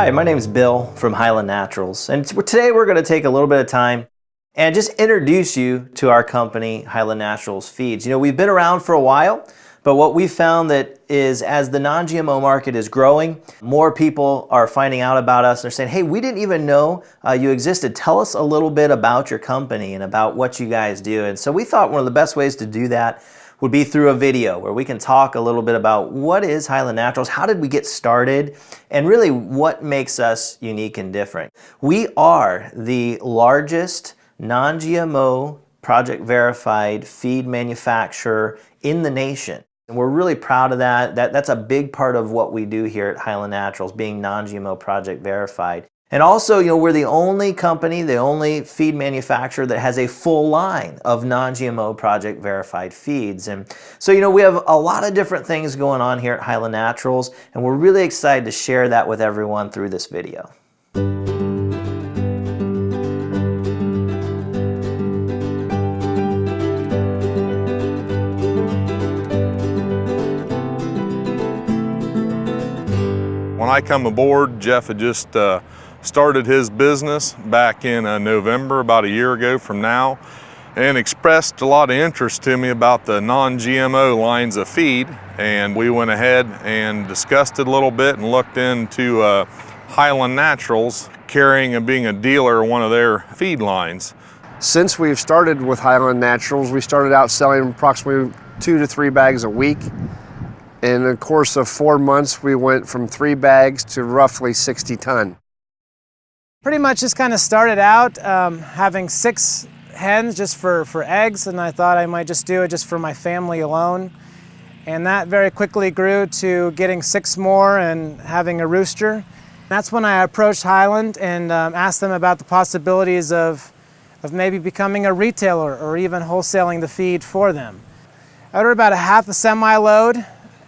Hi, my name is Bill from Hiland Naturals, and today we're going to take a little bit of time and just introduce you to our company, Hiland Naturals Feeds. You know, we've been around for a while, but what we found that is as the non-GMO market is growing, more people are finding out about us. They're saying, hey, we didn't even know you existed. Tell us a little bit about your company and about what you guys do. And so we thought one of the best ways to do that would be through a video where we can talk a little bit about what is Hiland Naturals, how did we get started, and really what makes us unique and different. We are the largest non-GMO project verified feed manufacturer in the nation. And we're really proud of that. That's a big part of what we do here at Hiland Naturals, being non-GMO project verified. And also, you know, we're the only company, the only feed manufacturer that has a full line of non-GMO project verified feeds. And so, you know, we have a lot of different things going on here at Hiland Naturals, and we're really excited to share that with everyone through this video. When I come aboard, Jeff had just started his business back in November, about a year ago from now, and expressed a lot of interest to me about the non-GMO lines of feed. And we went ahead and discussed it a little bit and looked into Hiland Naturals carrying and being a dealer of one of their feed lines. Since we've started with Hiland Naturals, we started out selling approximately 2 to 3 bags a week. In the course of 4 months, we went from 3 bags to roughly 60 ton. Pretty much just kind of started out having 6 hens just for eggs, and I thought I might just do it just for my family alone. And that very quickly grew to getting 6 more and having a rooster. That's when I approached Hiland and asked them about the possibilities of maybe becoming a retailer or even wholesaling the feed for them. I ordered about a half a semi-load,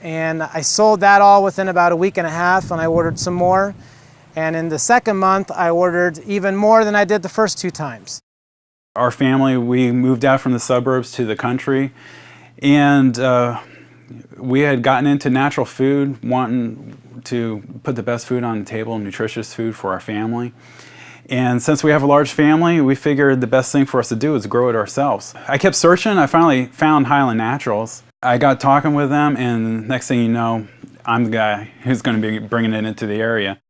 and I sold that all within about a week and a half, and I ordered some more. And in the second month, I ordered even more than I did the first 2 times. Our family, we moved out from the suburbs to the country, and we had gotten into natural food, wanting to put the best food on the table, nutritious food for our family. And since we have a large family, we figured the best thing for us to do is grow it ourselves. I kept searching. I finally found Hiland Naturals. I got talking with them, and next thing you know, I'm the guy who's going to be bringing it into the area.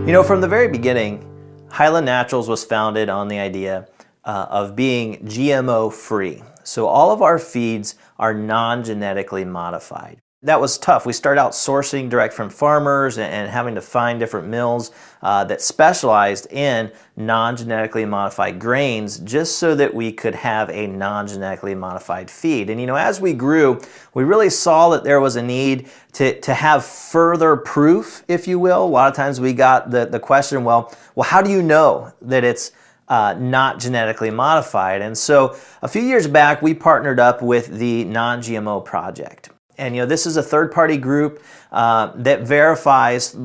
You know, from the very beginning, Hiland Naturals was founded on the idea of being GMO free. So all of our feeds are non-genetically modified. That was tough. We started out sourcing direct from farmers and having to find different mills that specialized in non-genetically modified grains just so that we could have a non-genetically modified feed. And you know, as we grew, we really saw that there was a need to have further proof, if you will. A lot of times we got the question, well, how do you know that it's not genetically modified? And so a few years back, we partnered up with the NonGMO Project. And you know, this is a third-party group that verifies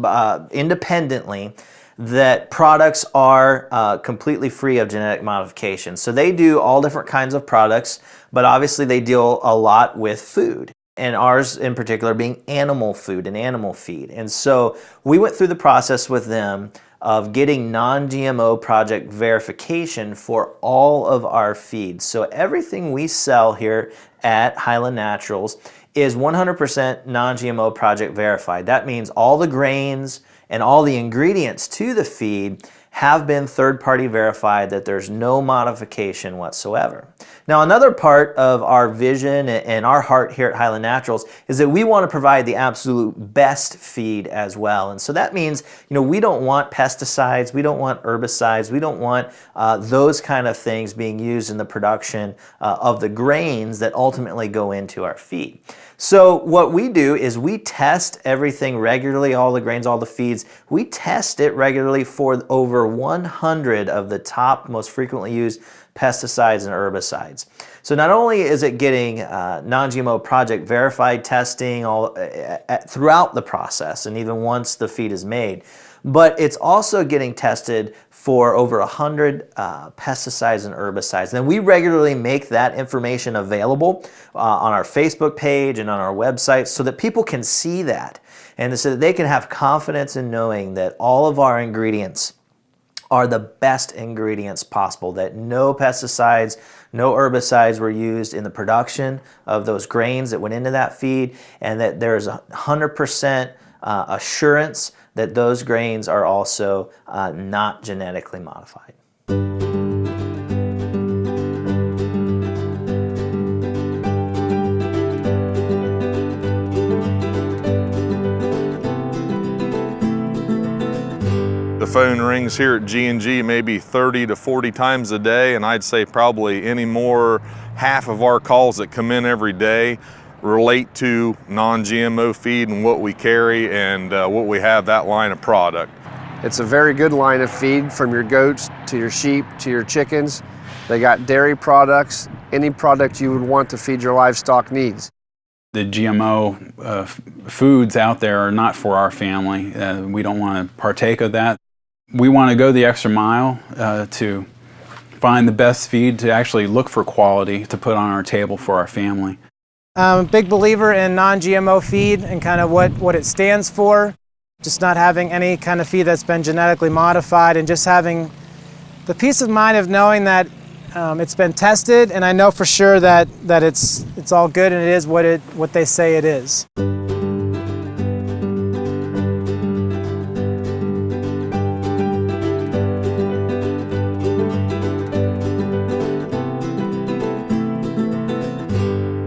independently that products are completely free of genetic modification. So they do all different kinds of products, but obviously they deal a lot with food. And ours in particular being animal food and animal feed. And so we went through the process with them of getting non-GMO project verification for all of our feeds. So everything we sell here at Hiland Naturals is 100% non-GMO project verified. That means all the grains and all the ingredients to the feed have been third-party verified, that there's no modification whatsoever. Now, another part of our vision and our heart here at Hiland Naturals is that we want to provide the absolute best feed as well. And so that means, you know, we don't want pesticides, we don't want herbicides, we don't want those kind of things being used in the production of the grains that ultimately go into our feed. So what we do is we test everything regularly, all the grains, all the feeds. We test it regularly for over 100 of the top most frequently used pesticides and herbicides. So not only is it getting non-GMO project verified testing throughout the process and even once the feed is made, but it's also getting tested for over 100 pesticides and herbicides. And we regularly make that information available on our Facebook page and on our website so that people can see that and so that they can have confidence in knowing that all of our ingredients are the best ingredients possible, that no pesticides, no herbicides were used in the production of those grains that went into that feed, and that there's 100% assurance that those grains are also not genetically modified. The phone rings here at G&G maybe 30 to 40 times a day, and I'd say probably any more, half of our calls that come in every day relate to non-GMO feed and what we carry and what we have, that line of product. It's a very good line of feed, from your goats to your sheep to your chickens. They got dairy products, any product you would want to feed your livestock needs. The GMO foods out there are not for our family. We don't want to partake of that. We want to go the extra mile to find the best feed, to actually look for quality to put on our table for our family. I'm a big believer in non-GMO feed and kind of what it stands for. Just not having any kind of feed that's been genetically modified, and just having the peace of mind of knowing that it's been tested, and I know for sure that it's all good and it is what they say it is.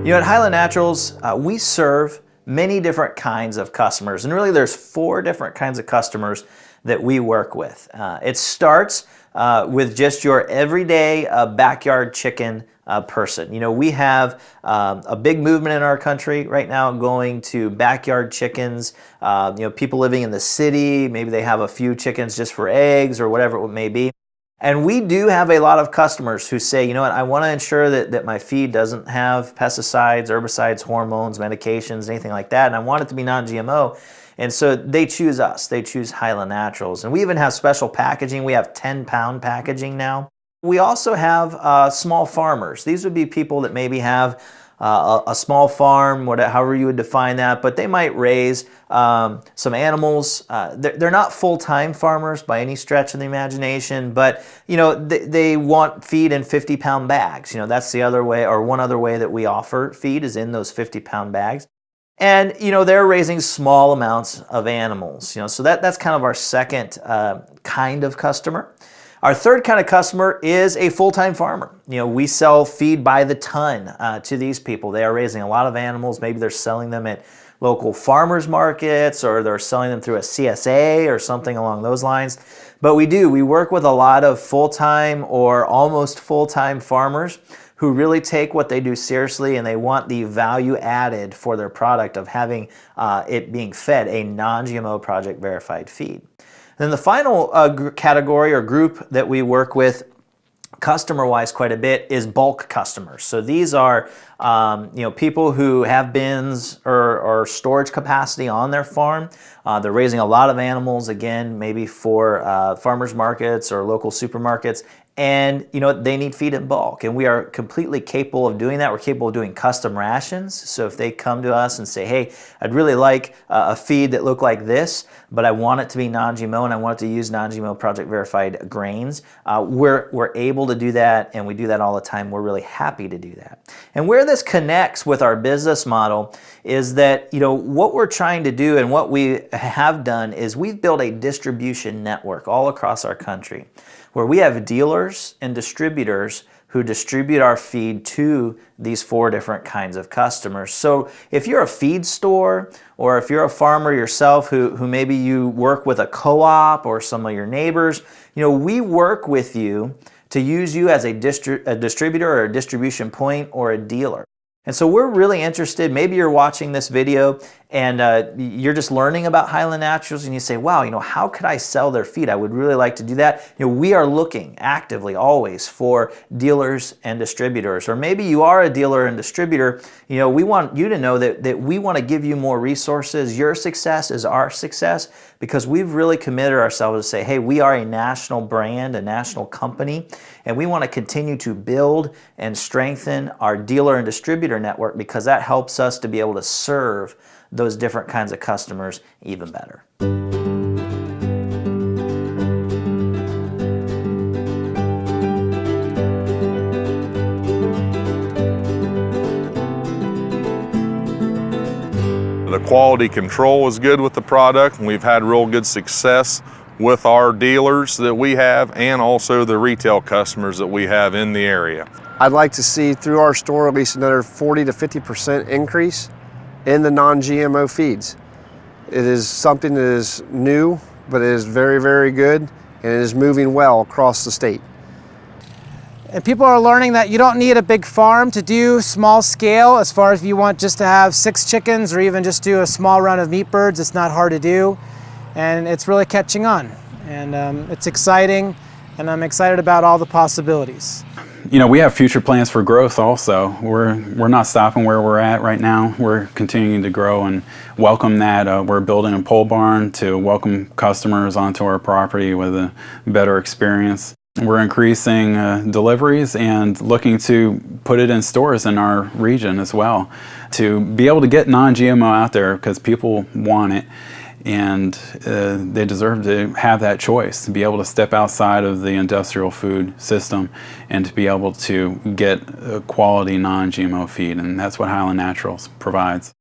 You know, at Hiland Naturals, we serve many different kinds of customers, and really there's 4 different kinds of customers that we work with. It starts with just your everyday backyard chicken person. You know, we have a big movement in our country right now going to backyard chickens. You know, people living in the city, maybe they have a few chickens just for eggs or whatever it may be. And we do have a lot of customers who say, you know what, I want to ensure that my feed doesn't have pesticides, herbicides, hormones, medications, anything like that, and I want it to be non-GMO. And so they choose us. They choose Hiland Naturals. And we even have special packaging. We have 10-pound packaging now. We also have small farmers. These would be people that maybe have a small farm, however you would define that, but they might raise some animals. They're not full-time farmers by any stretch of the imagination, but you know, they want feed in 50-pound bags. You know, that's the other way, or one other way that we offer feed is in those 50-pound bags. And you know, they're raising small amounts of animals. You know, so that's kind of our second kind of customer. Our third kind of customer is a full-time farmer. You know, we sell feed by the ton to these people. They are raising a lot of animals. Maybe they're selling them at local farmers markets, or they're selling them through a CSA or something along those lines. But we work with a lot of full-time or almost full-time farmers who really take what they do seriously, and they want the value added for their product of having it being fed a non-GMO Project verified feed. Then the final category or group that we work with customer-wise quite a bit is bulk customers. So these are you know, people who have bins or storage capacity on their farm. They're raising a lot of animals, again, maybe for farmers markets or local supermarkets. And you know, they need feed in bulk, and we are completely capable of doing that. We're capable of doing custom rations. So if they come to us and say, hey, I'd really like a feed that looked like this, but I want it to be non-GMO and I want it to use non-GMO Project verified grains, we're able to do that, and we do that all the time. We're really happy to do that. And where this connects with our business model is that, you know, what we're trying to do and what we have done is we've built a distribution network all across our country, where we have dealers and distributors who distribute our feed to these 4 different kinds of customers. So if you're a feed store, or if you're a farmer yourself who maybe you work with a co-op or some of your neighbors, you know, we work with you to use you as a distributor or a distribution point or a dealer. And so we're really interested, maybe you're watching this video and you're just learning about Hiland Naturals, and you say, wow, how could I sell their feed? I would really like to do that. We are looking actively always for dealers and distributors, or maybe you are a dealer and distributor. We want you to know that we want to give you more resources. Your success is our success, because we've really committed ourselves to say, hey, we are a national brand, a national company, and we want to continue to build and strengthen our dealer and distributor network, because that helps us to be able to serve those different kinds of customers even better. The quality control is good with the product, and we've had real good success with our dealers that we have, and also the retail customers that we have in the area. I'd like to see through our store at least another 40 to 50% increase in the non-GMO feeds. It is something that is new, but it is very, very good, and it is moving well across the state. And people are learning that you don't need a big farm to do small scale. As far as if you want just to have 6 chickens or even just do a small run of meat birds, it's not hard to do. And it's really catching on. And it's exciting, and I'm excited about all the possibilities. We have future plans for growth also. We're not stopping where we're at right now. We're continuing to grow and welcome that. We're building a pole barn to welcome customers onto our property with a better experience. We're increasing deliveries and looking to put it in stores in our region as well, to be able to get non-GMO out there, because people want it. And they deserve to have that choice, to be able to step outside of the industrial food system and to be able to get a quality non-GMO feed. And that's what Hiland Naturals provides.